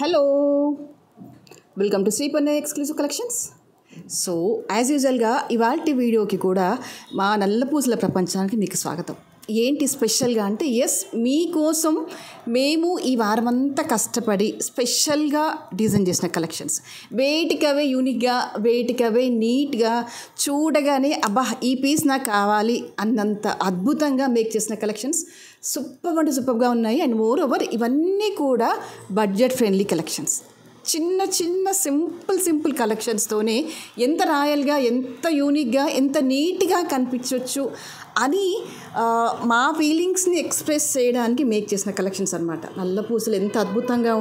Hello, welcome to Sriparna exclusive collections. So as యూజువల్గా ఇవాల్టి వీడియోకి కూడా మా నల్లపూసల ప్రపంచానికి మీకు స్వాగతం. ఏంటి స్పెషల్గా అంటే మీకోసం మేము ఈ వారమంతా కష్టపడి స్పెషల్గా డిజైన్ చేసిన కలెక్షన్స్, వేటికవే యూనిక్గా, వేటికవే నీట్గా, చూడగానే అబ్బా ఈ పీస్ నాకు కావాలి అన్నంత అద్భుతంగా మేక్ చేసిన కలెక్షన్స్ సూపర్ అంటే సూపర్గా ఉన్నాయి. అండ్ మోర్ ఓవర్ ఇవన్నీ కూడా బడ్జెట్ ఫ్రెండ్లీ కలెక్షన్స్. చిన్న చిన్న సింపుల్ కలెక్షన్స్తోనే ఎంత రాయల్గా, ఎంత యూనిక్గా, ఎంత నీట్గా కనిపించవచ్చు అని మా ఫీలింగ్స్ని ఎక్స్ప్రెస్ చేయడానికి మేక్ చేసిన కలెక్షన్స్ అనమాట. నల్లపూసలు ఎంత అద్భుతంగా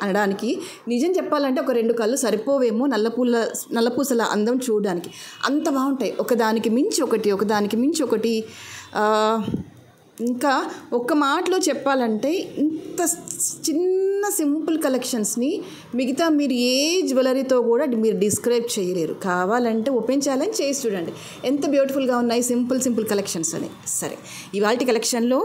అనడానికి నిజం చెప్పాలంటే ఒక 2 కళ్ళు సరిపోవేమో నల్లపూసల అందం చూడడానికి. అంత బాగుంటాయి, ఒకదానికి మించి ఒకటి. ఇంకా ఒక్క మాటలో చెప్పాలంటే ఇంత చిన్న సింపుల్ కలెక్షన్స్ని మిగతా మీరు ఏ జ్యువెలరీతో కూడా మీరు డిస్క్రైబ్ చేయలేరు. కావాలంటే ఓపెన్ చేయాలని చేసి చూడండి ఎంత బ్యూటిఫుల్గా ఉన్నాయి సింపుల్ కలెక్షన్స్ అని. సరే, ఇవాల్టి కలెక్షన్లో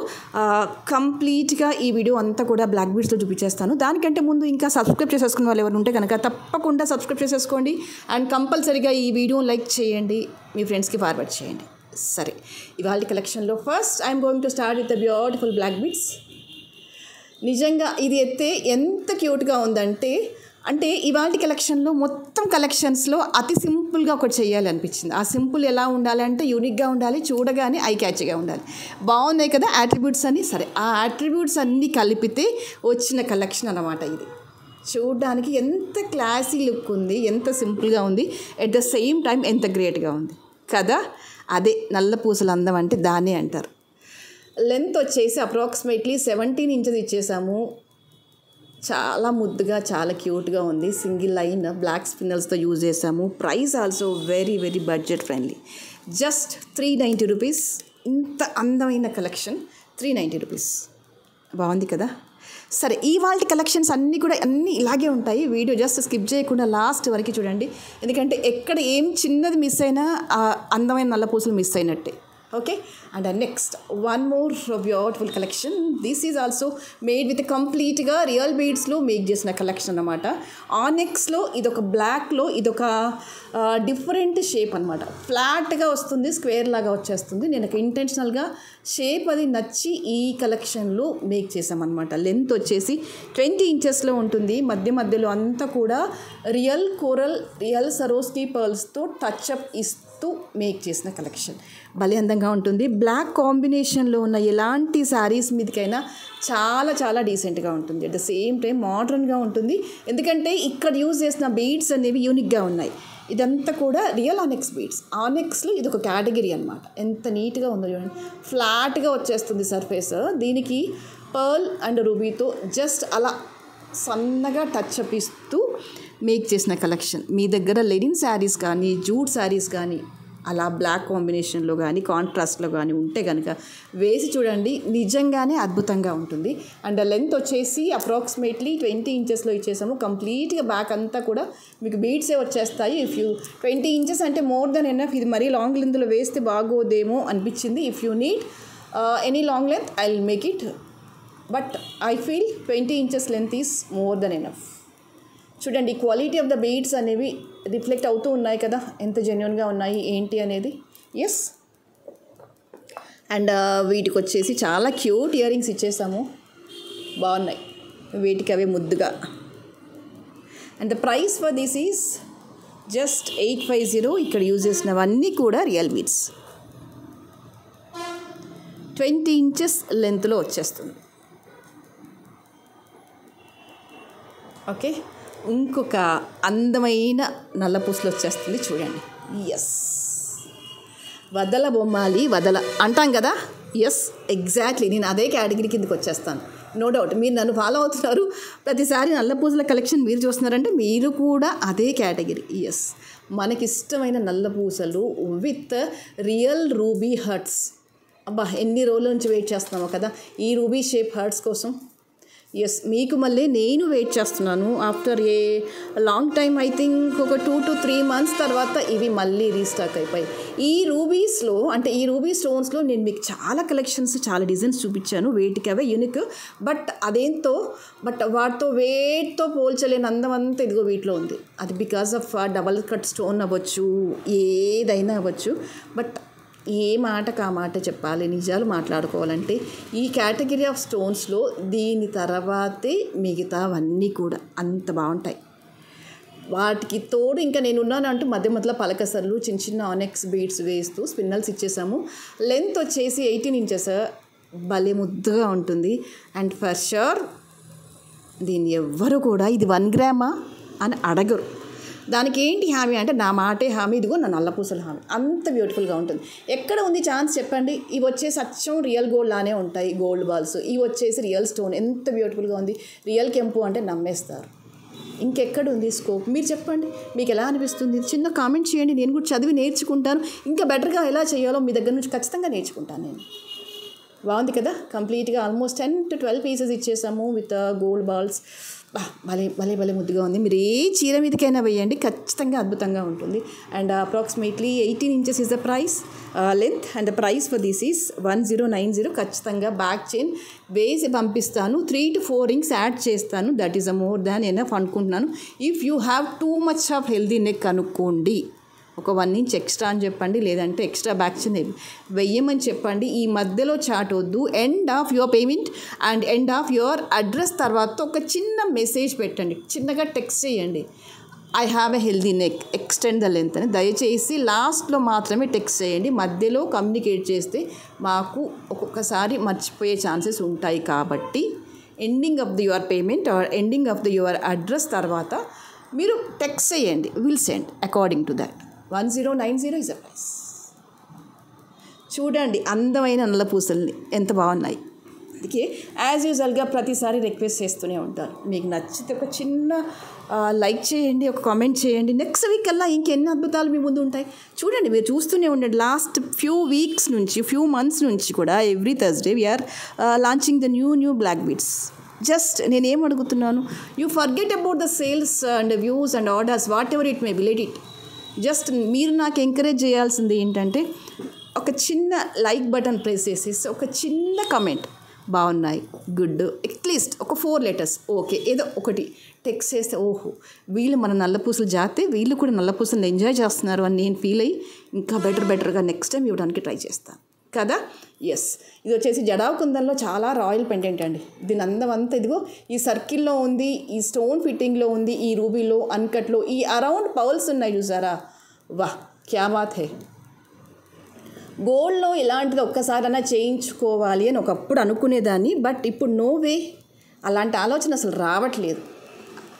కంప్లీట్గా ఈ వీడియో అంతా కూడా బ్లాక్ బీడ్స్లో చూపించేస్తాను. దానికంటే ముందు ఇంకా సబ్స్క్రైబ్ చేసేసుకున్న వాళ్ళు ఎవరు ఉంటే కనుక తప్పకుండా సబ్స్క్రైబ్ చేసేసుకోండి. అండ్ కంపల్సరీగా ఈ వీడియోని లైక్ చేయండి, మీ ఫ్రెండ్స్కి ఫార్వర్డ్ చేయండి. సరే, ఇవాళ కలెక్షన్లో first I'm going to start with the beautiful black beads. నిజంగా ఇది అయితే ఎంత క్యూట్గా ఉందంటే ఇవాళ కలెక్షన్లో మొత్తం కలెక్షన్స్లో అతి సింపుల్గా ఒకటి చేయాలి అనిపించింది. ఆ సింపుల్ ఎలా ఉండాలంటే యూనిక్గా ఉండాలి, చూడగానే ఐ క్యాచ్గా ఉండాలి. బాగున్నాయి కదా యాట్రిబ్యూట్స్ అని. సరే, ఆ యాట్రిబ్యూట్స్ అన్నీ కలిపితే వచ్చిన కలెక్షన్ అన్నమాట ఇది. చూడడానికి ఎంత క్లాసీ లుక్ ఉంది, ఎంత సింపుల్గా ఉంది, ఎట్ ద సేమ్ టైం ఎంత గ్రేట్గా ఉంది కదా. అదే నల్లపూసల అందం అంటే దాన్నే అంటారు. లెంత్ వచ్చేసి అప్రాక్సిమేట్లీ 17 ఇంచెస్ ఇచ్చేసాము. చాలా ముద్దుగా, చాలా క్యూట్గా ఉంది. సింగిల్ లైన్ బ్లాక్ స్పిన్నల్స్తో యూజ్ చేసాము. Price also very budget friendly, just 390 rupees. ఇంత అందమైన కలెక్షన్ 390 రూపీస్. బాగుంది కదా. సరే, ఇవాళ కలెక్షన్స్ అన్నీ ఇలాగే ఉంటాయి. వీడియో జస్ట్ స్కిప్ చేయకుండా లాస్ట్ వరకు చూడండి, ఎందుకంటే ఎక్కడ ఏం చిన్నది మిస్ అయినా అందమైన నల్లపూసలు మిస్ అయినట్టే. Okay, and next one more beautiful collection. This is also made with కంప్లీట్గా రియల్ బీడ్స్లో మేక్ చేసిన కలెక్షన్ అన్నమాట. ఆనెక్స్లో ఇదొక బ్లాక్లో ఇదొక డిఫరెంట్ షేప్ అనమాట. ఫ్లాట్గా వస్తుంది, స్క్వేర్ లాగా వచ్చేస్తుంది. నేను ఇంటెన్షనల్గా షేప్ అది నచ్చి ఈ కలెక్షన్లో మేక్ చేసామన్నమాట. లెంత్ వచ్చేసి 20 ఇంచెస్లో ఉంటుంది. మధ్యలో అంతా కూడా రియల్ కోరల్, రియల్ సరోస్కి పర్ల్స్తో టచ్అప్ ఇస్తూ మేక్ చేసిన కలెక్షన్. భలే అందంగా ఉంటుంది. బ్లాక్ కాంబినేషన్లో ఉన్న ఎలాంటి శారీస్ మీదకైనా చాలా డీసెంట్గా ఉంటుంది. అట్ ద సేమ్ టైం మోడర్న్గా ఉంటుంది, ఎందుకంటే ఇక్కడ యూజ్ చేసిన బీడ్స్ అనేవి యూనిక్గా ఉన్నాయి. ఇదంతా కూడా రియల్ ఆనెక్స్ బీడ్స్. ఆనెక్స్లో ఇది ఒక కేటగిరీ అనమాట. ఎంత నీట్గా ఉందో చూడండి, ఫ్లాట్గా వచ్చేస్తుంది సర్ఫేస్. దీనికి పర్ల్ అండ్ రూబీతో జస్ట్ అలా సన్నగా టచ్ అప్ ఇస్తూ మేక్ చేసిన కలెక్షన్. మీ దగ్గర లెనిన్ శారీస్ కానీ, జూట్ శారీస్ కానీ అలా బ్లాక్ కాంబినేషన్లో కానీ, కాంట్రాస్ట్లో కానీ ఉంటే కనుక వేసి చూడండి, నిజంగానే అద్భుతంగా ఉంటుంది. అండ్ లెంత్ వచ్చేసి అప్రాక్సిమేట్లీ 20 ఇంచెస్లో ఇచ్చేసాము. కంప్లీట్గా బ్యాక్ అంతా కూడా మీకు బీడ్సే వచ్చేస్తాయి. ఇఫ్ యూ 20 ఇంచెస్ అంటే మోర్ దెన్ ఎనఫ్. ఇది మరీ లాంగ్ లెంత్లో వేస్తే బాగోదేమో అనిపించింది. If you need any long length I will make it, but I feel 20 inches length is more than enough. చూడండి, క్వాలిటీ ఆఫ్ ద బీడ్స్ అనేవి రిఫ్లెక్ట్ అవుతూ ఉన్నాయి కదా, ఎంత జెన్యున్గా ఉన్నాయి ఏంటి అనేది. ఎస్, అండ్ వీటికి వచ్చేసి చాలా క్యూట్ ఇయర్ రింగ్స్ ఇచ్చేసాము. బాగున్నాయి, వీటికి అవే ముద్దుగా. And the price for this is just 850. ఇక్కడ యూజ్ చేసినవన్నీ కూడా రియల్ బీడ్స్. 20 ఇంచెస్ లెంత్లో వచ్చేస్తుంది. ఓకే, ఇంకొక అందమైన నల్లపూసలు వచ్చేస్తుంది చూడండి. ఎస్, వదల బొమ్మాలి వదల అంటాం కదా. ఎస్, ఎగ్జాక్ట్లీ నేను అదే కేటగిరీ కిందకి వచ్చేస్తాను. నో డౌట్ మీరు నన్ను ఫాలో అవుతున్నారు, ప్రతిసారి నల్లపూసల కలెక్షన్ మీరు చూస్తున్నారంటే మీరు కూడా అదే కేటగిరీ. ఎస్, మనకిష్టమైన నల్లపూసలు విత్ రియల్ రూబీ హర్ట్స్. అబ్బా, ఎన్ని రోజుల నుంచి వెయిట్ చేస్తున్నామో కదా ఈ రూబీ షేప్ హర్ట్స్ కోసం. ఎస్, మీకు మళ్ళీ నేను వెయిట్ చేస్తున్నాను after a long time, I think ఒక 2 to 3 months తర్వాత ఇవి మళ్ళీ రీస్టాక్ అయిపోయి. ఈ రూబీస్లో అంటే ఈ రూబీ స్టోన్స్లో నేను మీకు చాలా కలెక్షన్స్, చాలా డిజైన్స్ చూపించాను, వేటికి అవే యూనిక్. బట్ వాటితో వేట్తో పోల్చలేని అందం అంతా ఇదిగో వీటిలో ఉంది. అది because of double cut stone అవ్వచ్చు, ఏదైనా అవ్వచ్చు. బట్ ఏ మాటకు ఆ మాట చెప్పాలి, నిజాలు మాట్లాడుకోవాలంటే ఈ కేటగిరీ ఆఫ్ స్టోన్స్లో దీని తర్వాతే మిగతావన్నీ కూడా అంత బాగుంటాయి. వాటికి తోడు ఇంకా నేను ఉన్నాను అంటూ మధ్య మధ్యలో పలకసర్లు, చిన్న చిన్న ఆనెక్స్ బీడ్స్ వేస్తూ స్పిన్నల్స్ ఇచ్చేసాము. లెంత్ వచ్చేసి 18 inches, భలే ముద్దుగా ఉంటుంది. అండ్ ఫర్ ష్యూర్ దీన్ని ఎవ్వరు కూడా ఇది 1 grama అని అడగరు. దానికి ఏంటి హామీ అంటే నా మాటే హామీ, ఇదిగో నా నల్లపూసల హామీ. అంత బ్యూటిఫుల్గా ఉంటుంది. ఎక్కడ ఉంది ఛాన్స్ చెప్పండి? ఇవి వచ్చేసి అచ్చం రియల్ గోల్డ్ లానే ఉంటాయి, గోల్డ్ బాల్స్. ఇవి వచ్చేసి రియల్ స్టోన్. ఎంత బ్యూటిఫుల్గా ఉంది. రియల్ కెంపు అంటే నమ్మేస్తారు. ఇంకెక్కడ ఉంది స్కోప్? మీరు చెప్పండి, మీకు ఎలా అనిపిస్తుంది? చిన్న కామెంట్ చేయండి, నేను కూడా చదివి నేర్చుకుంటాను. ఇంకా బెటర్గా ఎలా చేయాలో మీ దగ్గర నుంచి ఖచ్చితంగా నేర్చుకుంటాను నేను. బాగుంది కదా? కంప్లీట్గా ఆల్మోస్ట్ 10 to 12 pieces ఇచ్చేసాము విత్ గోల్డ్ బాల్స్. భలే భలే భలే ముద్దుగా ఉంది. మీరు ఏ చీర మీదకైనా వేయండి, ఖచ్చితంగా అద్భుతంగా ఉంటుంది. And approximately 18 inches is the price length. And the price for this is 1090. ఖచ్చితంగా బ్యాక్ చైన్ వేసి పంపిస్తాను. 3 to 4 rings యాడ్ చేస్తాను. That is a more than enough అనుకుంటున్నాను. If you have too much of healthy neck అనుకోండి, ఒక 1 inch extra అని చెప్పండి, లేదంటే ఎక్స్ట్రా బ్యాక్ చైన్ వెయ్యమని చెప్పండి. ఈ మధ్యలో చాట్ వద్దు. End of your payment and end of your address తర్వాత ఒక చిన్న మెసేజ్ పెట్టండి, చిన్నగా టెక్స్ట్ చేయండి, I have a healthy neck, extend the length అని. దయచేసి లాస్ట్లో మాత్రమే టెక్స్ట్ చేయండి. మధ్యలో కమ్యూనికేట్ చేస్తే మాకు ఒక్కొక్కసారి మర్చిపోయే ఛాన్సెస్ ఉంటాయి. కాబట్టి ending of the your payment are ending of the your address తర్వాత మీరు టెక్స్ట్ చేయండి, will send according to that. 1090 is a price. చూడండి అందమైన నల్ల పూసల్ని ఎంత బాగున్నాయి. అందుకే యాజ్ యూజువల్గా ప్రతిసారి రిక్వెస్ట్ చేస్తూనే ఉంటారు, మీకు నచ్చితే ఒక చిన్న లైక్ చేయండి, ఒక కామెంట్ చేయండి. నెక్స్ట్ వీక్ కల్లా ఇంకెన్ని అద్భుతాలు మీ ముందు ఉంటాయి. చూడండి, మీరు చూస్తూనే ఉండండి. లాస్ట్ ఫ్యూ మంత్స్ నుంచి కూడా every Thursday we're launching the new black beads. Just నేనేం అడుగుతున్నాను, you forget about the sales and views and orders, whatever it may be, let it. జస్ట్ మీరు నాకు ఎంకరేజ్ చేయాల్సింది ఏంటంటే ఒక చిన్న లైక్ బటన్ ప్రెస్ చేసేసి ఒక చిన్న కమెంట్, బాగున్నాయి, గుడ్, అట్లీస్ట్ ఒక 4 letters, ఓకే, ఏదో ఒకటి టెక్స్ట్ చేస్తే ఓహో వీళ్ళు మన నల్లపూసలు జాతే, వీళ్ళు కూడా నల్లపూసలు ఎంజాయ్ చేస్తున్నారు అని నేను ఫీల్ అయ్యి ఇంకా బెటర్గా నెక్స్ట్ టైం ఇవ్వడానికి ట్రై చేస్తాను కదా. ఎస్, ఇది వచ్చేసి జడావు కుందంలో చాలా రాయల్ పెండెంట్ అండి. దీని అందం అంతా ఇదిగో ఈ సర్కిల్లో ఉంది, ఈ స్టోన్ ఫిట్టింగ్లో ఉంది, ఈ రూబీలో, అన్కట్లో, ఈ అరౌండ్ పౌల్స్ ఉన్నాయి చూసారా, వాహ్ క్యా బాత్ హే. గోల్డ్లో ఇలాంటిది ఒక్కసారైనా చేయించుకోవాలి అని ఒకప్పుడు అనుకునేదాన్ని. బట్ ఇప్పుడు నో వే, అలాంటి ఆలోచన అసలు రావట్లేదు.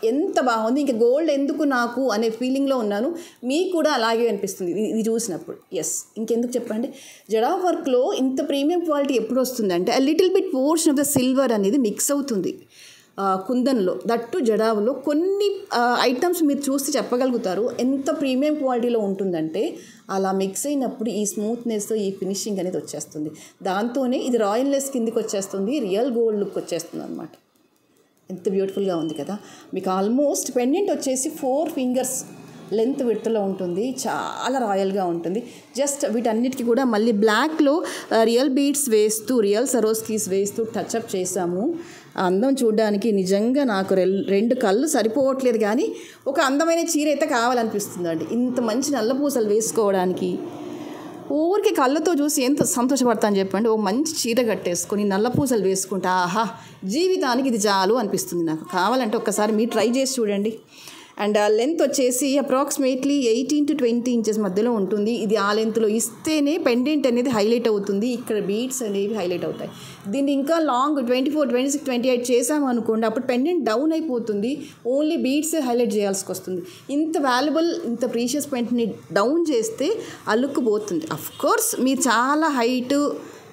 ఎంత బాగుంది, ఇంకా గోల్డ్ ఎందుకు నాకు అనే ఫీలింగ్లో ఉన్నాను. మీకు కూడా అలాగే అనిపిస్తుంది ఇది చూసినప్పుడు. ఎస్, ఇంకెందుకు చెప్పండి. జడావ్ వర్క్లో ఇంత ప్రీమియం క్వాలిటీ ఎప్పుడు వస్తుందంటే a little bit portion of the silver అనేది మిక్స్ అవుతుంది కుందన్లో. దట్టు జడావులో కొన్ని ఐటమ్స్ మీరు చూస్తే చెప్పగలుగుతారు ఎంత ప్రీమియం క్వాలిటీలో ఉంటుందంటే. అలా మిక్స్ అయినప్పుడు ఈ స్మూత్నెస్, ఈ ఫినిషింగ్ అనేది వచ్చేస్తుంది. దాంతోనే ఇది రాయల్నెస్ కిందికి వచ్చేస్తుంది, రియల్ గోల్డ్ లుక్ వచ్చేస్తుంది అనమాట. ఎంత బ్యూటిఫుల్గా ఉంది కదా. మీకు ఆల్మోస్ట్ పెండెంట్ వచ్చేసి 4 fingers లెంత్ విడ్త్లో ఉంటుంది, చాలా రాయల్గా ఉంటుంది. జస్ట్ వీటన్నిటికీ కూడా మళ్ళీ బ్లాక్లో రియల్ బీడ్స్ వేస్తూ, రియల్ సరోస్కీస్ వేస్తూ టచ్అప్ చేసాము. అందం చూడడానికి నిజంగా నాకు 2 కళ్ళు సరిపోవట్లేదు, కానీ ఒక అందమైన చీర అయితే కావాలనిపిస్తుందండి. ఇంత మంచి నల్లపూసలు వేసుకోవడానికి ఊరికి కళ్ళతో చూసి ఎంత సంతోషపడతాను చెప్పండి. ఓ మంచి చీర కట్టేసుకొని నల్లపూసలు వేసుకుంటా, ఆహా జీవితానికి ఇది చాలు అనిపిస్తుంది నాకు. కావాలంటే ఒక్కసారి మీరు ట్రై చేసి చూడండి. అండ్ లెంత్ వచ్చేసి అప్రాక్సిమేట్లీ 18 to 20 inches మధ్యలో ఉంటుంది. ఇది ఆ లెంత్లో ఇస్తేనే పెండెంట్ అనేది హైలైట్ అవుతుంది. ఇక్కడ బీడ్స్ అనేవి హైలైట్ అవుతాయి. దీన్ని ఇంకా లాంగ్ 24, 26, 28 చేసాము అనుకోండి, అప్పుడు పెండెంట్ డౌన్ అయిపోతుంది. ఓన్లీ బీడ్స్ హైలైట్ చేయాల్సి వస్తుంది. ఇంత వాల్యుబుల్, ఇంత ప్రీషియస్ పెండెంట్ని డౌన్ చేస్తే అల్లుక్కుపోతుంది. అఫ్కోర్స్ మీరు చాలా హైట్,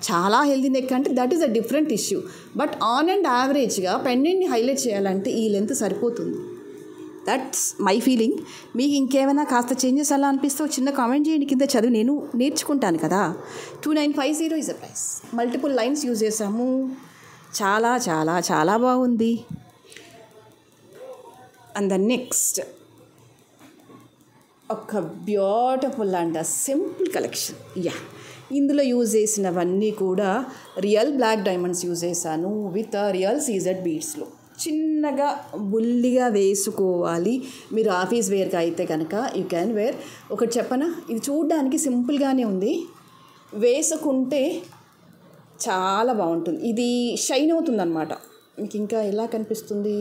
చాలా హెల్దీ నెక్ అంటే that is a different issue. But on and యావరేజ్గా పెండెంట్ని హైలైట్ చేయాలంటే ఈ లెంత్ సరిపోతుంది. That's my feeling. మీకు ఇంకేమైనా కాస్త చేంజెస్ అలా అనిపిస్తే చిన్న కామెంట్ చేయండి కింద, చదివి నేను నేర్చుకుంటాను కదా. 2950 is a price. Multiple lines use చేసాము. చాలా చాలా చాలా బాగుంది. అండ్ ద నెక్స్ట్ ఒక బ్యూటిఫుల్ అండ్ సింపుల్ కలెక్షన్. ఇందులో యూజ్ చేసినవన్నీ కూడా రియల్ బ్లాక్ డైమండ్స్ యూజ్ చేశాను విత్ రియల్ సీజెడ్ బీడ్స్లో. చిన్నగా బుల్లిగా వేసుకోవాలి మీరు ఆఫీస్ వేర్గా అయితే కనుక యూ క్యాన్ వేర్. ఒకటి చెప్పనా, ఇది చూడడానికి సింపుల్గానే ఉంది, వేసుకుంటే చాలా బాగుంటుంది. ఇది షైన్ అవుతుంది అనమాట. మీకు ఇంకా ఎలా కనిపిస్తుంది?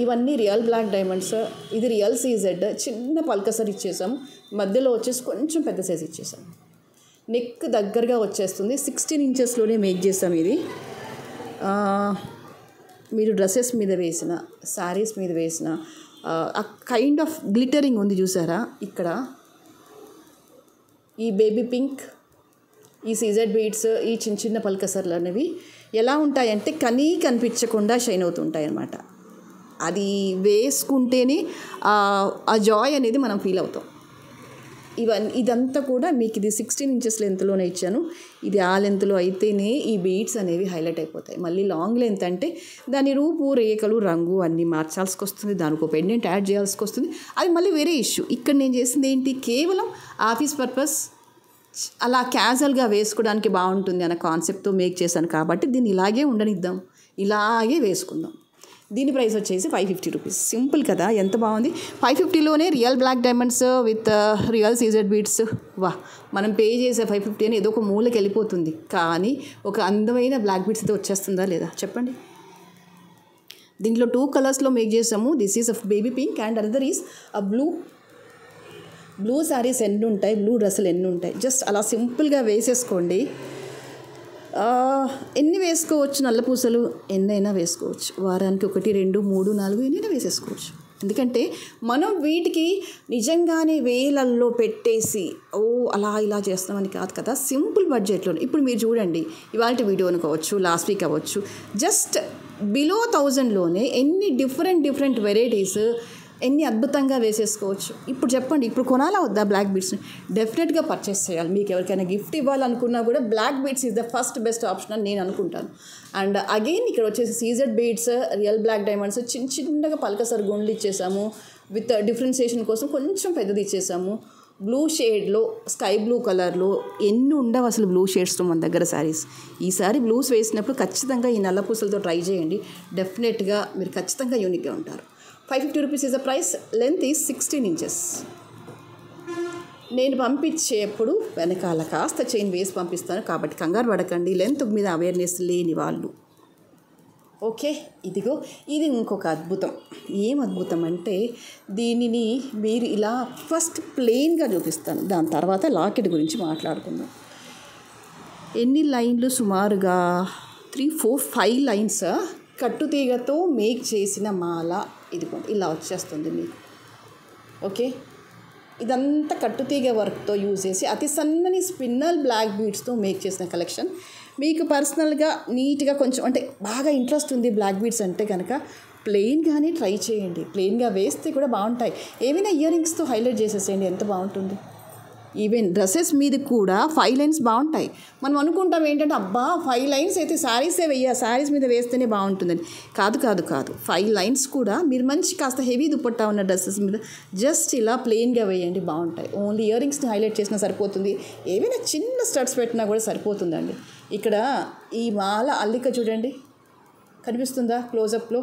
ఇవన్నీ రియల్ బ్లాక్ డైమండ్స్. ఇది రియల్ సీజెడ్. చిన్న పల్కసర్ ఇచ్చేసాం, మధ్యలో వచ్చేసి కొంచెం పెద్ద సైజ్ ఇచ్చేసాం. నెక్ దగ్గరగా వచ్చేస్తుంది. 16 ఇంచెస్లోనే మేక్ చేసాం ఇది. మీరు డ్రెస్సెస్ మీద వేసిన, శారీస్ మీద వేసిన ఆ కైండ్ ఆఫ్ గ్లిటరింగ్ ఉంది చూసారా ఇక్కడ. ఈ బేబీ పింక్, ఈ సీజెడ్ బీడ్స్, ఈ చిన్న చిన్న పల్కసర్లు అనేవి ఎలా ఉంటాయంటే కనిపించకుండా షైన్ అవుతుంటాయి అన్నమాట. అది వేసుకుంటేనే ఆ జాయ్ అనేది మనం ఫీల్ అవుతాం. ఇదంతా కూడా మీకు ఇది 16 ఇంచెస్ లెంత్లోనే ఇచ్చాను. ఇది ఆ లెంత్లో అయితేనే ఈ బీడ్స్ అనేవి హైలైట్ అయిపోతాయి. మళ్ళీ లాంగ్ లెంత్ అంటే దాని రూపు, రేఖలు, రంగు అన్నీ మార్చాల్సి వస్తుంది, దానికి ఒక పెండెంట్ యాడ్ చేయాల్సి వస్తుంది. అది మళ్ళీ వేరే ఇష్యూ. ఇక్కడ నేను చేసింది ఏంటి, కేవలం ఆఫీస్ పర్పస్ అలా క్యాజువల్గా వేసుకోవడానికి బాగుంటుంది అన్న కాన్సెప్ట్తో మేక్ చేశాను కాబట్టి దీన్ని ఇలాగే ఉండనిద్దాం, ఇలాగే వేసుకుందాం. దీని ప్రైస్ వచ్చేసి 550 రూపీస్. సింపుల్ కదా, ఎంత బాగుంది. 550లోనే real black diamonds with real CZ beads. మనం పే చేసే 550 అని ఏదో ఒక మూలకి వెళ్ళిపోతుంది, కానీ ఒక అందమైన బ్లాక్ బీడ్స్ అయితే వచ్చేస్తుందా లేదా చెప్పండి. దీంట్లో 2 కలర్స్లో మేక్ చేసాము. This is of baby pink and another is ఆ బ్లూ శారీస్ ఎన్ని ఉంటాయి, బ్లూ డ్రెస్సులు ఎన్ని ఉంటాయి. జస్ట్ అలా సింపుల్గా వేసేసుకోండి. ఎన్ని వేసుకోవచ్చు, నల్లపూసలు ఎన్నైనా వేసుకోవచ్చు. వారానికి 1, 2, 3, 4 ఎన్నైనా వేసేసుకోవచ్చు. ఎందుకంటే మనం వీటికి నిజంగానే వేలల్లో పెట్టేసి అలా ఇలా చేస్తామని కాదు కదా, సింపుల్ బడ్జెట్లో. ఇప్పుడు మీరు చూడండి, ఇవాళ వీడియో అనుకోవచ్చు, లాస్ట్ వీక్ అవ్వచ్చు, జస్ట్ బిలో 1000లోనే ఎన్ని డిఫరెంట్ వెరైటీస్, ఎన్ని అద్భుతంగా వేసేసుకోవచ్చు. ఇప్పుడు చెప్పండి, ఇప్పుడు కొనాలా వద్దా బ్లాక్ బీడ్స్ని? డెఫినెట్గా పర్చేస్ చేయాలి. మీకు ఎవరికైనా గిఫ్ట్ ఇవ్వాలనుకున్నా కూడా black beads is the first best option అని నేను అనుకుంటాను. అండ్ అగైన్ ఇక్కడ వచ్చేసి CZ beads, real black diamonds, చిన్నగా పల్కసర్ గుండ్లు ఇచ్చేసాము. విత్ డిఫరెన్సియేషన్ కోసం కొంచెం పెద్దది ఇచ్చేసాము. బ్లూ షేడ్లో, స్కై బ్లూ కలర్లో ఎన్ని ఉండవు అసలు బ్లూ షేడ్స్లో మన దగ్గర శారీస్. ఈసారి బ్లూస్ వేసినప్పుడు ఖచ్చితంగా ఈ నల్ల పూసలతో ట్రై చేయండి. డెఫినెట్గా మీరు ఖచ్చితంగా యూనిక్గా ఉంటారు. 550 rupees is the price. Length is 16 inches. నేను పంపించేప్పుడు వెనకాల కాస్త చైన్ వేసి పంపిస్తాను కాబట్టి కంగారు పడకండి లెంత్ మీద అవేర్నెస్ లేని వాళ్ళు. ఓకే, ఇదిగో ఇది ఇంకొక అద్భుతం. ఏం అద్భుతం అంటే దీనిని మీరు ఇలా ఫస్ట్ ప్లెయిన్గా చూపిస్తాను, దాని తర్వాత లాకెట్ గురించి మాట్లాడుకుందాం. ఎన్ని లైన్లు, సుమారుగా 3, 4, 5 లైన్స్ కట్టుతీగతో మేక్ చేసిన మాల. ఇదిగోండి ఇలా వచ్చేస్తుంది మీకు. ఓకే, ఇదంతా కట్టుతీగ వర్క్తో యూజ్ చేసి అతి సన్నని స్పిన్నల్ బ్లాక్ బీడ్స్తో మేక్ చేసిన కలెక్షన్. మీకు పర్సనల్గా నీట్గా కొంచెం అంటే బాగా ఇంట్రెస్ట్ ఉంది బ్లాక్ బీడ్స్ అంటే కనుక ప్లెయిన్గానే ట్రై చేయండి. ప్లెయిన్గా వేస్తే కూడా బాగుంటాయి. ఏమైనా ఇయర్ రింగ్స్తో హైలైట్ చేసేసేయండి, ఎంత బాగుంటుంది. ఈవెన్ డ్రెస్సెస్ మీద కూడా 5 లైన్స్ బాగుంటాయి. మనం అనుకుంటాం ఏంటంటే 5 లైన్స్ అయితే శారీసే శారీస్ మీద వేస్తేనే బాగుంటుందని. కాదు 5 లైన్స్ కూడా మీరు మంచి కాస్త హెవీ దుపట్టా ఉన్న డ్రెస్సెస్ మీద జస్ట్ ఇలా ప్లెయిన్గా వేయండి, బాగుంటాయి. ఓన్లీ ఇయర్ రింగ్స్ని హైలైట్ చేసినా సరిపోతుంది, ఏవైనా చిన్న స్టడ్స్ పెట్టినా కూడా సరిపోతుందండి. ఇక్కడ ఈ మాల అల్లిక చూడండి, కనిపిస్తుందా క్లోజప్లో?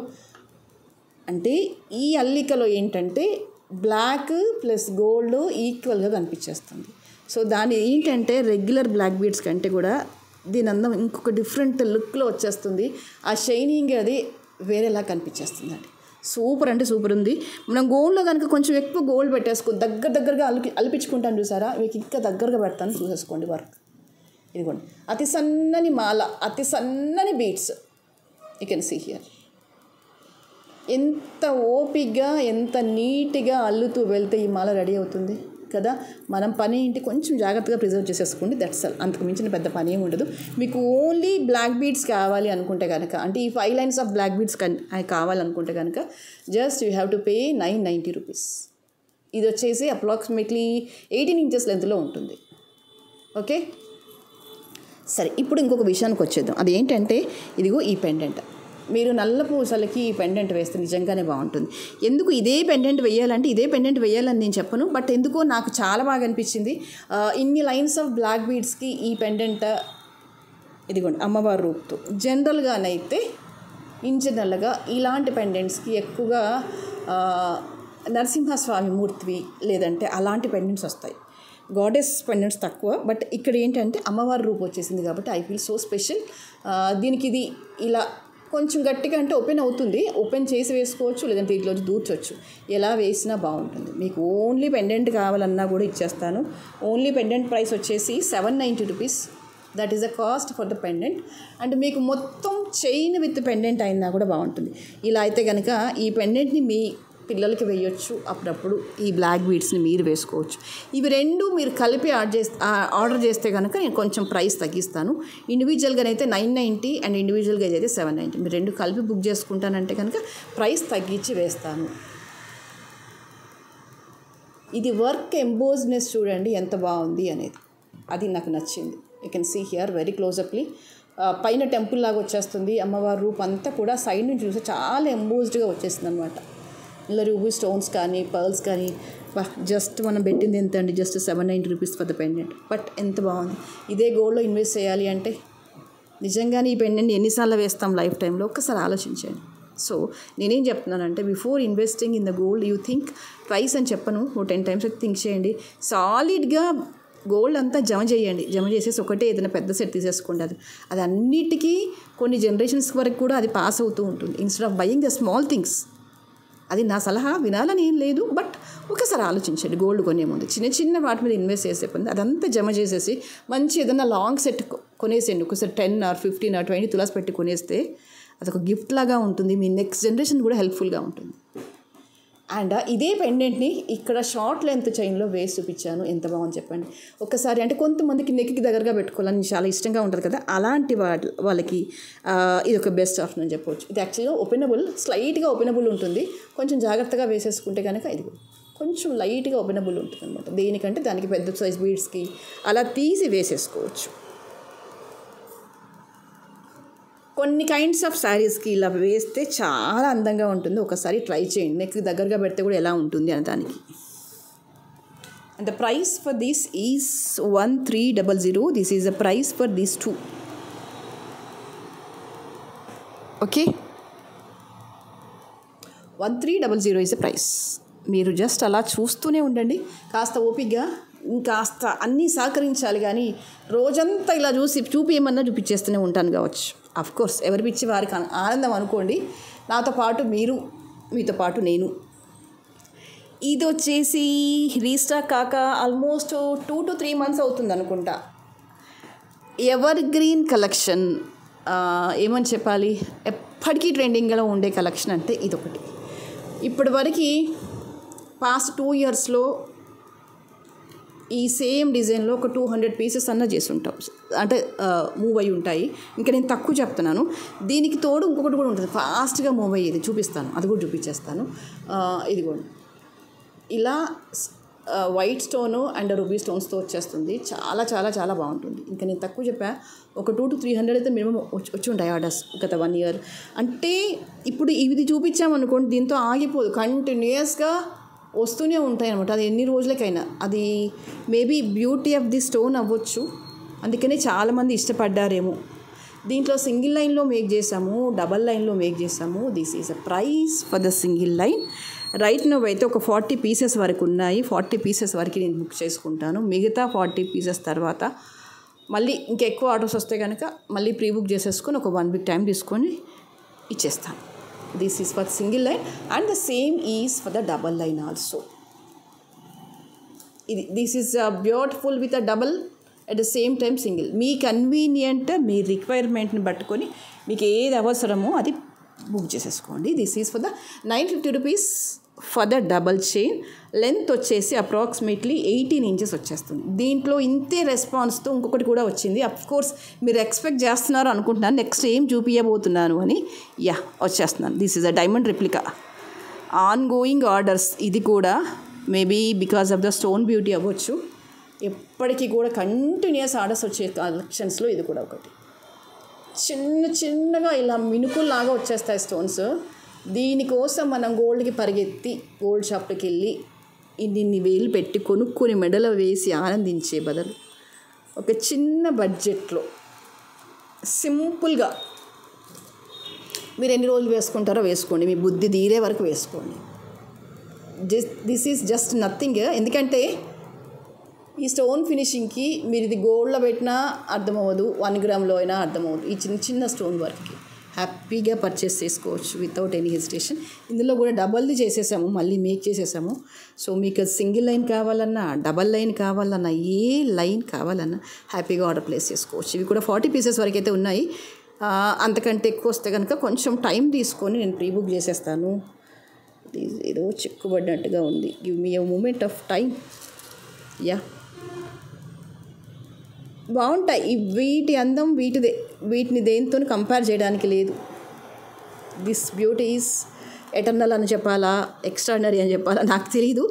అంటే ఈ అల్లికలో ఏంటంటే బ్లాక్ ప్లస్ గోల్డ్ ఈక్వల్గా కనిపించేస్తుంది. సో దాని ఏంటంటే రెగ్యులర్ బ్లాక్ బీడ్స్ కంటే కూడా దీని అందం ఇంకొక డిఫరెంట్ లుక్లో వచ్చేస్తుంది. ఆ షైనింగ్ అది వేరేలా కనిపించేస్తుంది అండి. సూపర్ అంటే సూపర్ ఉంది. మనం గోల్డ్లో కనుక కొంచెం ఎక్కువ గోల్డ్ పెట్టేసుకుని దగ్గరగా అలిపించుకుంటాను చూసారా, మీకు ఇంకా దగ్గరగా పెడతాను చూసేసుకోండి వర్క్. ఇదిగోండి అతి సన్నని మాల, అతి సన్నని beads, you can see here. ఎంత ఓపిక్గా ఎంత నీట్గా అల్లుతూ వెళ్తే ఈ మాల రెడీ అవుతుంది కదా. మనం పని ఏంటి, కొంచెం జాగ్రత్తగా ప్రిజర్వ్ చేసేసుకోండి, దట్స్ ఆల్. అంతకు మించిన పెద్ద పని ఏమి ఉండదు. మీకు ఓన్లీ బ్లాక్ బీడ్స్ కావాలి అనుకుంటే కనుక, అంటే ఈ 5 లైన్స్ ఆఫ్ బ్లాక్ బీడ్స్ కావాలనుకుంటే కనుక just you have to pay 990 rupees. ఇది వచ్చేసి అప్రాక్సిమేట్లీ 18 ఇంచెస్ లెంత్లో ఉంటుంది. ఓకే, సరే, ఇప్పుడు ఇంకొక విషయానికి వచ్చేద్దాం. అదేంటంటే ఇదిగో ఈ పెండెంట్. మీరు నల్ల పూసలకి ఈ పెండెంట్ వేస్తే నిజంగానే బాగుంటుంది. ఎందుకు ఇదే పెండెంట్ వేయాలంటే ఇదే పెండెంట్ వేయాలని నేను చెప్పను, బట్ ఎందుకో నాకు చాలా బాగా అనిపించింది. ఇన్ని లైన్స్ ఆఫ్ బ్లాక్ బీడ్స్కి ఈ పెండెంట్ ఇదిగోండి అమ్మవారి రూపుతో. జనరల్గానైతే జనరల్గా ఇలాంటి పెండెంట్స్కి ఎక్కువగా నరసింహస్వామి మూర్తివి లేదంటే అలాంటి పెండెంట్స్ వస్తాయి. గాడెస్ పెండెంట్స్ తక్కువ, బట్ ఇక్కడ ఏంటంటే అమ్మవారి రూపు వచ్చేసింది కాబట్టి ఐ ఫీల్ సో స్పెషల్. దీనికి ఇది ఇలా కొంచెం గట్టిగా అంటే ఓపెన్ అవుతుంది, ఓపెన్ చేసి వేసుకోవచ్చు లేదంటే ఇట్లోంచి దూర్చవచ్చు, ఎలా వేసినా బాగుంటుంది. మీకు ఓన్లీ పెండెంట్ కావాలన్నా కూడా ఇచ్చేస్తాను. ఓన్లీ పెండెంట్ ప్రైస్ వచ్చేసి 790 rupees. That is the cost for the pendant. And మీకు మొత్తం చైన్ విత్ పెండెంట్ అయినా కూడా బాగుంటుంది. ఇలా అయితే కనుక ఈ పెండెంట్ని మీ పిల్లలకి వేయొచ్చు, అప్పుడప్పుడు ఈ బ్లాక్ బీడ్స్ని మీరు వేసుకోవచ్చు. ఇవి రెండు మీరు కలిపి ఆర్డర్ చేస్తే కనుక నేను కొంచెం ప్రైస్ తగ్గిస్తాను. ఇండివిజువల్గా అయితే 990 అండ్ ఇండివిజువల్గా అయితే 790. మీరు రెండు కలిపి బుక్ చేసుకుంటానంటే కనుక ప్రైస్ తగ్గించి వేస్తాను. ఇది వర్క్ ఎంబోజ్నెస్ చూడండి ఎంత బాగుంది అనేది, అది నాకు నచ్చింది. You can see here very closely. పైన టెంపుల్ లాగా వచ్చేస్తుంది అమ్మవారి రూప్ అంతా కూడా, సైడ్ నుంచి చూస్తే చాలా ఎంబోజ్డ్గా వచ్చేస్తుంది అనమాట. ఇలా రూబీ స్టోన్స్ కానీ పర్ల్స్ కానీ జస్ట్ మనం పెట్టింది ఎంత అండి, just 790 rupees for the pendant. But ఎంత బాగుంది. ఇదే గోల్డ్లో ఇన్వెస్ట్ చేయాలి అంటే నిజంగానే ఈ పెండెంట్ ఎన్నిసార్లు వేస్తాం లైఫ్ టైంలో ఒక్కసారి ఆలోచించండి. సో నేనేం చెప్తున్నానంటే before investing in the gold you think twice అని చెప్పను, 10 times అయితే థింక్ చేయండి. సాలిడ్గా గోల్డ్ అంతా జమ చేయండి, జమ చేసేసి ఒకటే ఏదైనా పెద్ద సెట్ తీసేసుకోండి. అది అన్నిటికీ కొన్ని జనరేషన్స్ వరకు కూడా అది పాస్ అవుతూ ఉంటుంది. Instead of buying the small things. అది నా సలహా, వినాలని ఏం లేదు, బట్ ఒకసారి ఆలోచించండి. గోల్డ్ కొనే ముందు చిన్న వాటి మీద ఇన్వెస్ట్ చేసే పని అదంతా జమ చేసేసి మంచి ఏదైనా లాంగ్ సెట్ కొనేసేయండి. ఒకసారి 10 or 15 or 20 తులాస్ పెట్టి కొనేస్తే అదొక గిఫ్ట్ లాగా ఉంటుంది, మీ నెక్స్ట్ జనరేషన్ కూడా హెల్ప్ఫుల్గా ఉంటుంది. అండ్ ఇదే పెండెంట్ని ఇక్కడ షార్ట్ లెంత్ చైన్లో వేసి చూపించాను, ఎంత బాగుంది చెప్పండి ఒక్కసారి. అంటే కొంతమందికి నెక్కి దగ్గరగా పెట్టుకోవాలని చాలా ఇష్టంగా ఉంటుంది కదా, అలాంటి వాళ్ళకి ఇది ఒక బెస్ట్ ఆప్షన్ అని చెప్పవచ్చు. ఇది యాక్చువల్గా ఓపెనబుల్, స్లైట్గా ఓపెనబుల్ ఉంటుంది. కొంచెం జాగ్రత్తగా వేసేసుకుంటే కనుక ఇది కొంచెం లైట్గా ఓపెనబుల్ ఉంటుంది అనమాట. దేనికంటే దానికి పెద్ద సైజ్ బీడ్స్కి అలా తీసి వేసేసుకోవచ్చు. కొన్ని కైండ్స్ ఆఫ్ శారీస్కి ఇలా వేస్తే చాలా అందంగా ఉంటుంది, ఒకసారి ట్రై చేయండి. నెక్స్ట్ దగ్గరగా పెడితే కూడా ఎలా ఉంటుంది అని దానికి. And the price for this is 1300. This is the price for these two. Okay, 1300 is the price. మీరు జస్ట్ అలా చూస్తూనే ఉండండి, కాస్త ఓపికగా, ఇంకాస్త అన్నీ సహకరించాలి. కానీ రోజంతా ఇలా చూపియమన్నా చూపించేస్తూనే ఉంటాను కావచ్చు. అఫ్కోర్స్ ఎవరి పిచ్చి వారికి ఆనందం అనుకోండి. నాతో పాటు మీరు, మీతో పాటు నేను. ఇది వచ్చేసి రీస్టాక్ కాక ఆల్మోస్ట్ 2 to 3 months అవుతుంది అనుకుంటా. ఎవర్ గ్రీన్ కలెక్షన్, ఏమని చెప్పాలి, ఎప్పటికీ ట్రెండింగ్లో ఉండే కలెక్షన్ అంటే ఇదొకటి. ఇప్పటి వరకు పాస్ట్ 2 yearsలో ఈ సేమ్ డిజైన్లో ఒక 200 pieces అన్నా చేసి ఉంటాం, అంటే మూవ్ అయ్యి ఉంటాయి. ఇంకా నేను తక్కువ చెప్తున్నాను. దీనికి తోడు ఇంకొకటి కూడా ఉంటుంది, ఫాస్ట్గా మూవ్ అయ్యేది చూపిస్తాను, అది కూడా చూపించేస్తాను. ఇదిగోండి ఇలా వైట్ స్టోను అండ్ రూబీ స్టోన్స్తో వచ్చేస్తుంది. చాలా చాలా చాలా బాగుంటుంది. ఇంకా నేను తక్కువ చెప్పా, ఒక 200 to 300 అయితే మినిమం వచ్చి ఉంటాయి ఆర్డర్స్ గత 1 year. అంటే ఇప్పుడు ఇది చూపించామనుకోండి, దీంతో ఆగిపోదు, కంటిన్యూస్గా వస్తూనే ఉంటాయి అనమాట. అది ఎన్ని రోజులకైనా. అది maybe beauty of the stone అవ్వచ్చు, అందుకనే చాలామంది ఇష్టపడ్డారేమో. దీంట్లో సింగిల్ లైన్లో మేక్ చేసాము, డబల్ లైన్లో మేక్ చేసాము. This is a price for the single line. Right now అయితే ఒక 40 pieces వరకు ఉన్నాయి. 40 pieces వరకు నేను బుక్ చేసుకుంటాను. మిగతా 40 pieces తర్వాత మళ్ళీ ఇంకెక్కువ ఆర్డర్స్ వస్తే కనుక మళ్ళీ ప్రీ బుక్ చేసేసుకొని ఒక 1 week టైం తీసుకొని ఇచ్చేస్తాను. This is for single line and the same is for the double line also. This is beautiful with a double at the same time single. మీ కన్వీనియంట్, మీ రిక్వైర్మెంట్ని పట్టుకొని మీకు ఏది అవసరమో అది బుక్ చేసేసుకోండి. This is for the 950 rupees for the double chain. Length వచ్చేసి అప్రాక్సిమేట్లీ 18 inches వచ్చేస్తుంది. దీంట్లో ఇంతే రెస్పాన్స్తో ఇంకొకటి కూడా వచ్చింది. అఫ్కోర్స్ మీరు ఎక్స్పెక్ట్ చేస్తున్నారు అనుకుంటున్నాను నెక్స్ట్ ఏం చూపించబోతున్నాను అని. వచ్చేస్తున్నాను. This is a diamond replica, on going orders. ఇది కూడా maybe because of the stone beauty అవ్వచ్చు, ఎప్పటికీ కూడా కంటిన్యూస్ ఆర్డర్స్ వచ్చే కలెక్షన్స్లో ఇది కూడా ఒకటి. చిన్నగా ఇలా మినుకుల్లాగా వచ్చేస్తాయి స్టోన్స్. దీనికోసం మనం గోల్డ్కి పరిగెత్తి గోల్డ్ షాప్కి వెళ్ళి ఇన్ని వేలు పెట్టి కొనుక్కొని మెడలో వేసి ఆనందించే బదులు ఒక చిన్న బడ్జెట్లో సింపుల్గా మీరు ఎన్ని రోజులు వేసుకుంటారో వేసుకోండి, మీ బుద్ధి తీరే వరకు వేసుకోండి. This is just nothing. ఎందుకంటే ఈ స్టోన్ ఫినిషింగ్కి మీరు ఇది గోల్డ్లో పెట్టినా అర్థమవ్వదు, 1 గ్రామ్లో అయినా అర్థమవ్వదు. ఈ చిన్న స్టోన్ వర్క్కి హ్యాపీగా పర్చేస్ చేసుకోవచ్చు వితౌట్ ఎనీ హెసిటేషన్. ఇందులో కూడా డబల్ది చేసేసాము, మళ్ళీ మేక్ చేసేసాము. సో మీకు సింగిల్ లైన్ కావాలన్నా, డబల్ లైన్ కావాలన్నా, ఏ లైన్ కావాలన్నా హ్యాపీగా ఆర్డర్ ప్లేస్ చేసుకోవచ్చు. ఇవి కూడా 40 పీసెస్ వరకు అయితే ఉన్నాయి. అంతకంటే ఎక్కువ వస్తే కనుక కొంచెం టైం తీసుకొని నేను ప్రీ బుక్ చేసేస్తాను. ఏదో చిక్కుబడినట్టుగా ఉంది. Give me a moment of time. Yeah, బాగుంటాయి. వీటి అందం వీటిని దేనితో కంపేర్ చేయడానికి లేదు. దిస్ బ్యూటీ ఈజ్ ఎటర్నల్ అని చెప్పాలా, ఎక్స్ట్రాడినరీ అని చెప్పాలా నాకు తెలీదు.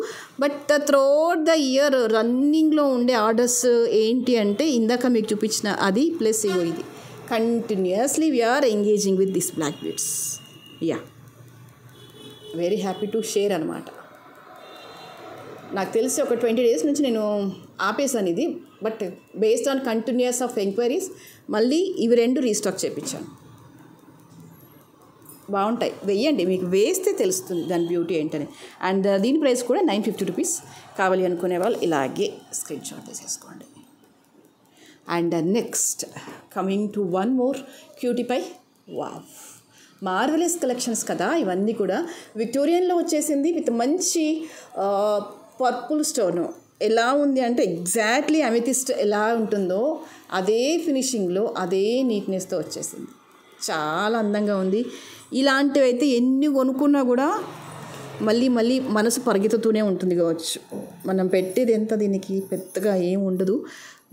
బట్ త్రూఅవుట్ ద ఇయర్ రన్నింగ్లో ఉండే ఆర్డర్స్ ఏంటి అంటే ఇందాక మీకు చూపించిన అది ప్లస్ ఇగో ఇది continuously we're engaging with this black beads. Yeah, very happy to share అనమాట. నాకు తెలిసి ఒక 20 days నుంచి నేను ఆపేసాను ఇది. But based on continuous of enquiries మళ్ళీ ఇవి 2 రీస్టాక్ చేయించాను. బాగుంటాయి, వెయ్యండి, మీకు వేస్తే తెలుస్తుంది దాని బ్యూటీ ఏంటని. అండ్ దీని ప్రైస్ కూడా 950 రూపీస్. కావాలి అనుకునే వాళ్ళు ఇలాగే స్క్రీన్ షాట్ తీసేసుకోండి. And next coming to one more cutie pie. Wow, marvellous collections కదా ఇవన్నీ కూడా. విక్టోరియన్లో వచ్చేసింది విత్ మంచి పర్పుల్ స్టోను. ఎలా ఉంది అంటే ఎగ్జాక్ట్లీ అమెథిస్ట్ ఎలా ఉంటుందో అదే ఫినిషింగ్లో అదే నీట్నెస్తో వచ్చేసింది. చాలా అందంగా ఉంది. ఇలాంటివి అయితే ఎన్ని కొనుక్కున్నా కూడా మళ్ళీ మనసు పరిగెత్తుతూనే ఉంటుంది కావచ్చు. మనం పెట్టేది ఎంత దీనికి పెద్దగా ఏం ఉండదు,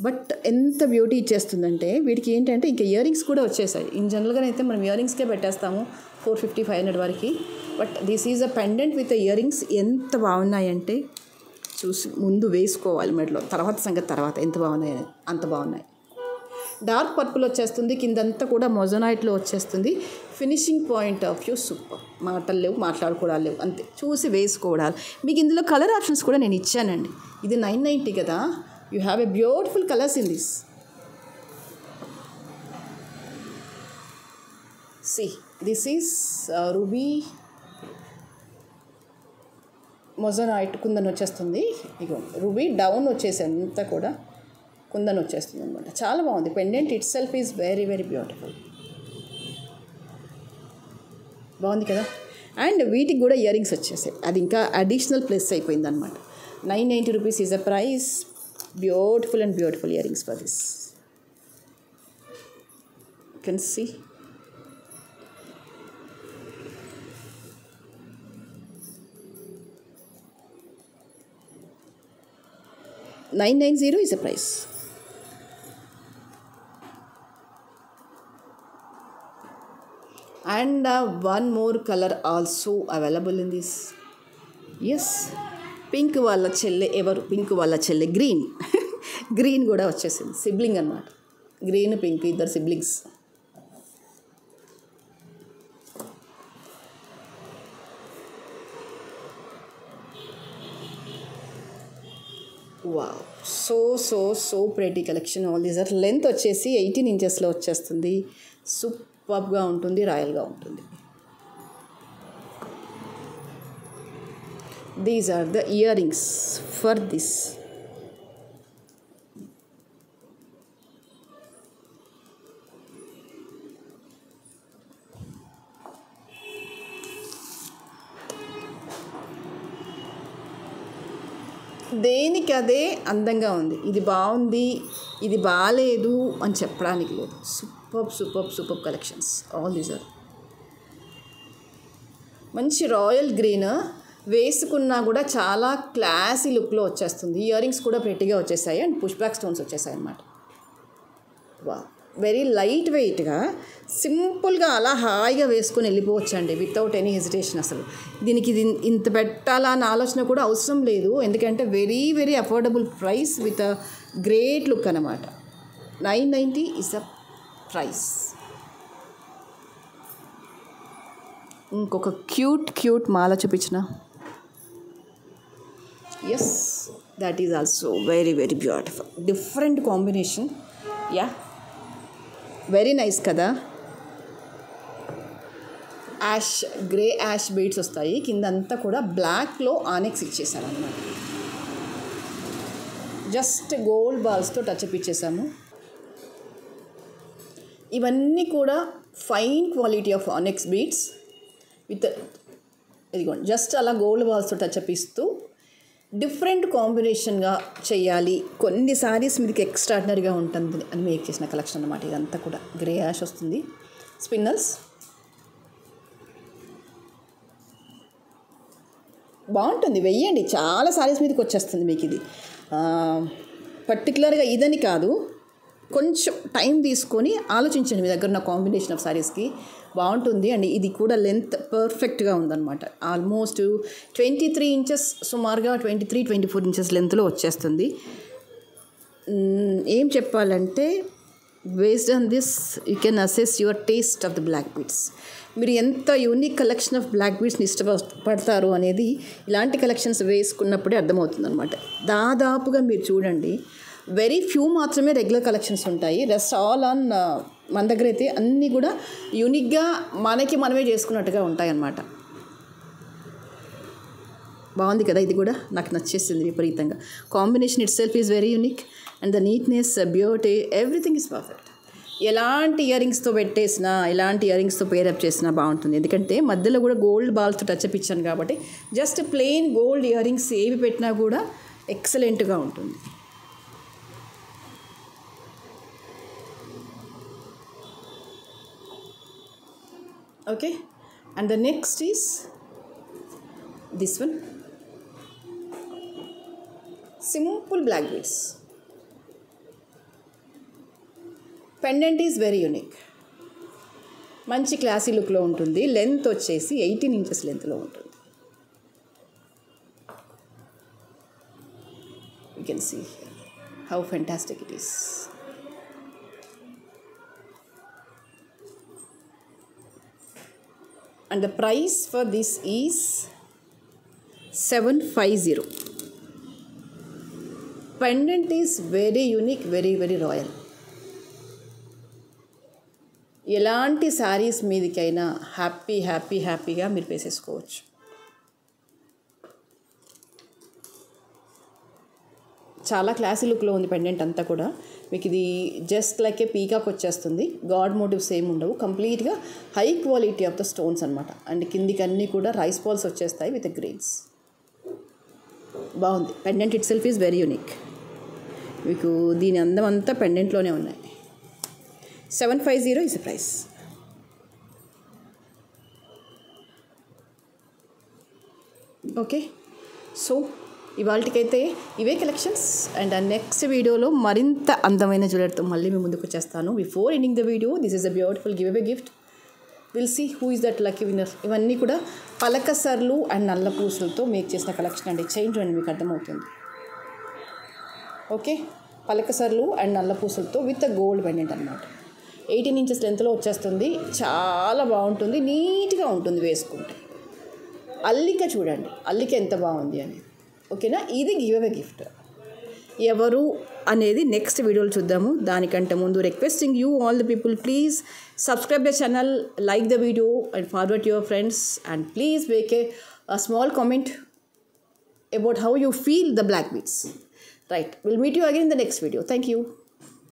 బట్ ఎంత బ్యూటీ ఇచ్చేస్తుందంటే వీటికి ఏంటంటే ఇంకా ఇయర్ రింగ్స్ కూడా వచ్చేసాయి. ఇన్ జనరల్గా అయితే మనం ఇయర్ రింగ్స్కే పెట్టేస్తాము 450-500 వరకు. But this is a pendant with ear rings. ఎంత బాగున్నాయంటే చూసి ముందు వేసుకోవాలి మెడలో, తర్వాత సంగతి తర్వాత. ఎంత బాగున్నాయి, అంత బాగున్నాయి. డార్క్ పర్పుల్ వచ్చేస్తుంది, కిందంతా కూడా మొజనైట్లో వచ్చేస్తుంది. Finishing point of view super. మాటలు లేవు, మాట్లాడుకోవడాలు లేవు, అంతే. చూసి వేసుకోవడాలు. మీకు ఇందులో కలర్ ఆప్షన్స్ కూడా నేను ఇచ్చానండి. ఇది 990 కదా. You have a beautiful colours in this. See this is ruby moissanite kundan వచ్చేస్తుంది. ఇగో రూబీ డౌన్ వచ్చేసాను, అంతా కూడా కుందన్ వచ్చేస్తుంది అనమాట. చాలా బాగుంది. Pendant it self is very very beautiful. బాగుంది కదా. అండ్ వీటికి కూడా ఇయర్ రింగ్స్ వచ్చేసాయి. అది ఇంకా అడిషనల్ ప్లస్ అయిపోయింది అనమాట. 990 rupees is a price. Beautiful and beautiful earrings for this. You can see. $990 is the price. And one more color also available in this. Yes, pink వాళ్ళ చెల్లె ఎవరు? Pink వాళ్ళ చెల్లె గ్రీన్. గ్రీన్ కూడా వచ్చేసింది. Sibling అన్నమాట. Green pink ఇద్దరు siblings. Wow, so pretty collection. All these are length వచ్చేసి 18 ఇంచెస్లో వచ్చేస్తుంది. సూపర్గా ఉంటుంది, రాయల్గా ఉంటుంది. These are the earrings for this. దేనికి అదే అందంగా ఉంది. ఇది బాగుంది, ఇది బాగాలేదు అని చెప్పడానికి లేదు. Super collections. All these are మంచి రాయల్ గ్రీన్. వేసుకున్నా కూడా చాలా క్లాసీ లుక్లో వచ్చేస్తుంది. ఇయర్ రింగ్స్ కూడా ప్రెట్టిగా వచ్చేసాయి అండ్ పుష్ బ్యాక్ స్టోన్స్ వచ్చేసాయి అన్నమాట. వా, వెరీ లైట్ వెయిట్గా సింపుల్గా అలా హాయిగా వేసుకొని వెళ్ళిపోవచ్చండి వితౌట్ ఎనీ హెజిటేషన్. అసలు దీనికి ఇది ఇంత పెట్టాలా అన్న ఆలోచన కూడా అవసరం లేదు, ఎందుకంటే very very affordable price with a great look అనమాట. 990 ఇస్ అ ప్రైస్. ఇంకొక క్యూట్ మాల చూపించిన. Yes, that is also very very beautiful. Different combination. Yeah, very nice కదా. గ్రే యాష్ బీడ్స్ వస్తాయి, కిందంతా కూడా బ్లాక్లో ఆనెక్స్ ఇచ్చేసారు అన్నమాట. జస్ట్ గోల్డ్ బాల్స్తో టచ్అప్ ఇచ్చేసాము. ఇవన్నీ కూడా fine quality of onyx beads with ఇదిగోండి జస్ట్ అలా గోల్డ్ బాల్స్తో టచ్అప్ ఇస్తూ డిఫరెంట్ కాంబినేషన్గా చేయాలి. కొన్ని సారీస్ మీదకి ఎక్స్ట్రాడినరీగా ఉంటుంది అని మేక్ చేసిన కలెక్షన్ అన్నమాట. ఇదంతా కూడా గ్రే యాష్ వస్తుంది, స్పిన్నల్స్ బాగుంటుంది. వెయ్యండి, చాలా సారీస్ మీదకి వచ్చేస్తుంది మీకు ఇది. పర్టికులర్గా ఇదని కాదు, కొంచెం టైం తీసుకొని ఆలోచించండి మీ దగ్గర ఉన్న కాంబినేషన్ ఆఫ్ సారీస్కి బాగుంటుంది. అండ్ ఇది కూడా లెంత్ పర్ఫెక్ట్గా ఉందన్నమాట. ఆల్మోస్ట్ 23 ఇంచెస్, సుమారుగా 23-24 ఇంచెస్ లెంత్లో వచ్చేస్తుంది. ఏం చెప్పాలంటే based on this you can assess your taste of the black beads. మీరు ఎంత యూనిక్ కలెక్షన్ ఆఫ్ బ్లాక్ బీడ్స్ని ఇష్టపడతారు అనేది ఇలాంటి కలెక్షన్స్ వేసుకున్నప్పుడే అర్థమవుతుంది అనమాట. దాదాపుగా మీరు చూడండి, వెరీ ఫ్యూ మాత్రమే రెగ్యులర్ కలెక్షన్స్ ఉంటాయి. రెస్ట్ ఆల్ ఆన్ మన దగ్గర అయితే అన్నీ కూడా యూనిక్గా మనమే చేసుకున్నట్టుగా ఉంటాయన్నమాట. బాగుంది కదా, ఇది కూడా నాకు నచ్చేసింది విపరీతంగా. Combination it self is very unique and the neatness, beauty, everything is perfect. ఎలాంటి ఇయర్ రింగ్స్తో పెట్టేసినా, ఎలాంటి ఇయర్ రింగ్స్తో పేరప్ చేసినా బాగుంటుంది. ఎందుకంటే మధ్యలో కూడా గోల్డ్ బాల్స్తో టచ్అప్ ఇచ్చాను కాబట్టి just plain gold ear rings ఏవి పెట్టినా కూడా ఎక్సలెంట్గా ఉంటుంది. Okay, and the next is this one, simple black beads. Pendant is very unique, మంచి క్లాసీ లుక్లో ఉంటుంది. లెంత్ వచ్చేసి 18 ఇంచెస్ లెంత్లో ఉంటుంది. You can see how fantastic it is. And the price for this is 750. Pendant is very unique, very very royal. ఎలాంటి శారీస్ మీదకైనా హ్యాపీగా మీరు వేసేసుకోవచ్చు. చాలా క్లాసీ లుక్లో ఉంది పెండెంట్ అంతా కూడా. మీకు ఇది జస్ట్ లైక్ ఏ పీకాక్ వచ్చేస్తుంది. గాడ్ మోటివ్స్ ఏమి ఉండవు, కంప్లీట్గా high quality of the stones అనమాట. అండ్ కిందికి అన్నీ కూడా రైస్ బాల్స్ వచ్చేస్తాయి విత్ గ్రెయిన్స్. బాగుంది. Pendant it self is very unique. మీకు దీని అందం అంతా పెండెంట్లోనే ఉన్నాయి. 750 is the price. Okay, so ఇవాళకైతే ఇవే కలెక్షన్స్. అండ్ నెక్స్ట్ వీడియోలో మరింత అందమైన జ్యువెలరీతో మళ్ళీ మేము ముందుకు వచ్చేస్తాను. Before ending the video, this is a beautiful giveaway gift. Will see who is that lucky winner. ఇవన్నీ కూడా పలకసర్లు అండ్ నల్ల పూసలతో మేక్ చేసిన కలెక్షన్ అండి. చేంజ్ అండి, మీకు అర్థమవుతుంది. ఓకే, పలకసర్లు అండ్ నల్ల పూసలతో విత్ గోల్డ్ పెండెంట్ అనమాట. 18 ఇంచెస్ లెంత్లో వచ్చేస్తుంది. చాలా బాగుంటుంది, నీట్గా ఉంటుంది వేసుకుంటే. అల్లిక చూడండి, అల్లిక ఎంత బాగుంది అని. ఓకేనా, ఇది గివ్ అవే గిఫ్ట్. ఎవరు అనేది నెక్స్ట్ వీడియోలో చూద్దాము. దానికంటే ముందు requesting you all the people, please subscribe the channel, like the video and forward your friends, and please make a small comment about how you feel the black beads. Right, we'll meet you again in the next video. Thank you.